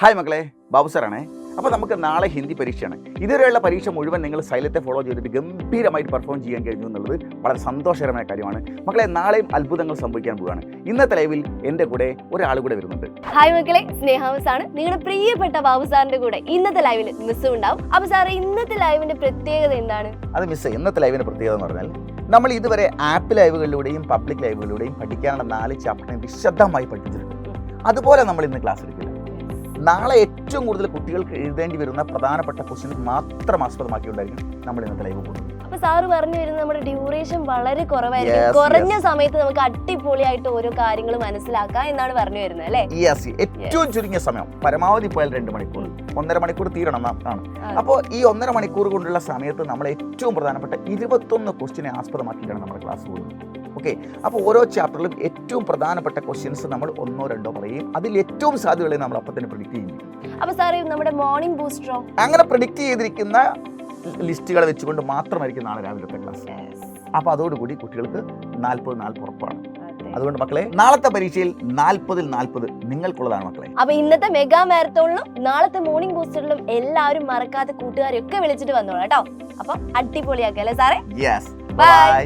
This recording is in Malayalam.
ഹായ് മക്കളെ, ബാബു സാറാണേ. അപ്പോൾ നമുക്ക് നാളെ ഹിന്ദി പരീക്ഷയാണ്. ഇതുവരെയുള്ള പരീക്ഷ മുഴുവൻ നിങ്ങൾ സൈലത്തെ ഫോളോ ചെയ്തിട്ട് ഗംഭീരമായിട്ട് പെർഫോം ചെയ്യാൻ കഴിഞ്ഞു എന്നുള്ളത് വളരെ സന്തോഷകരമായ കാര്യമാണ്. മക്കളെ, നാളെയും അത്ഭുതങ്ങൾ സംഭവിക്കാൻ പോവുകയാണ്. ഇന്നത്തെ ലൈവിൽ എൻ്റെ കൂടെ ഒരാൾ കൂടെ വരുന്നുണ്ട്. ഹായ് മക്കളെ, സ്നേഹാവസ് ആണ്. നിങ്ങളുടെ പ്രിയപ്പെട്ട ബാബു സാറിന്റെ കൂടെ ഇന്നത്തെ ലൈവിൽ മിസ്സും ഉണ്ടാവും. അപ്പോൾ സാറേ, ഇന്നത്തെ ലൈവിന്റെ പ്രത്യേകത എന്താണ്? അത് മിസ്, ഇന്നത്തെ ലൈവിൻ്റെ പ്രത്യേകത എന്ന് പറഞ്ഞാൽ നമ്മൾ ഇതുവരെ ആപ്പ് ലൈവുകളിലൂടെയും പബ്ലിക് ലൈവുകളിലൂടെയും പഠിക്കാനുള്ള 4 ചാപ്റ്ററിനെ വിശദമായി പഠിപ്പിച്ചിട്ടുണ്ട്. അതുപോലെ നമ്മൾ ഇന്ന് ക്ലാസ് എടുക്കില്ല. നാളെ ഏറ്റവും കൂടുതൽ കുട്ടികൾക്ക് എഴുതേണ്ടി വരുന്ന പ്രധാനപ്പെട്ട ക്വസ്റ്റ്യൻസ് മാത്രം ആസ്പദമാക്കിക്കൊണ്ടായിരിക്കും നമ്മൾ ഇന്നത്തെ ലൈവ് പോകുന്നത്. അപ്പൊ സാറ് പറഞ്ഞു വരുന്നത് നമ്മുടെ ഡ്യൂറേഷൻ വളരെ കുറവായിരിക്കും. കുറഞ്ഞ സമയത്ത് നമുക്ക് അടിപൊളിയായിട്ട് ഓരോ കാര്യങ്ങൾ മനസ്സിലാക്കാം എന്നാണ് പറഞ്ഞു വരുന്നത്, അല്ലേ? ഏറ്റവും ചുരുങ്ങിയ സമയം, പരമാവധി പോയാൽ 2 മണിക്കൂർ, 1.5 മണിക്കൂർ തീരണം ആണ്. അപ്പോൾ ഈ 1.5 മണിക്കൂർ കൊണ്ടുള്ള സമയത്ത് നമ്മൾ ഏറ്റവും പ്രധാനപ്പെട്ട 21 ക്വസ്റ്റ്യനെ ആസ്പദമാക്കിയിട്ടാണ് നമ്മുടെ ക്ലാസ് പോകുന്നത്. ഓക്കെ, അപ്പോൾ ഓരോ ചാപ്റ്ററിലും ഏറ്റവും പ്രധാനപ്പെട്ട ക്വസ്റ്റ്യൻസ് നമ്മൾ 1 or 2 പറയും. അതിൽ ഏറ്റവും സാധ്യതകളെ നമ്മൾ അപ്പം തന്നെ പ്രിഡിക്റ്റ് ചെയ്യും. അപ്പൊ സാറേ, നമ്മുടെ മോർണിംഗ് ബൂസ്റ്ററോ? അങ്ങനെ പ്രിഡിക്റ്റ് ചെയ്തിരിക്കുന്ന ലിസ്റ്റുകൾ വെച്ചുകൊണ്ട് മാത്രമായിരിക്കും നാളെ രാവിലത്തെ ക്ലാസ്. അപ്പോൾ അതോടുകൂടി കുട്ടികൾക്ക് 40 ഉറപ്പാണ്. അതുകൊണ്ട് മക്കളെ, നാളത്തെ പരീക്ഷയിൽ 40-ൽ 40 നിങ്ങൾക്കുള്ളതാണ് മക്കളെ. അപ്പൊ ഇന്നത്തെ മെഗാ മാരത്തോണിലും നാളത്തെ മോർണിംഗ് ബൂസ്റ്ററിലും എല്ലാവരും മറക്കാതെ കൂട്ടുകാരെയൊക്കെ വിളിച്ചിട്ട് വന്നോളാം കേട്ടോ. അപ്പൊ അടിപൊളിയാക്കാം, അല്ലേ സാറേ? Yes, by.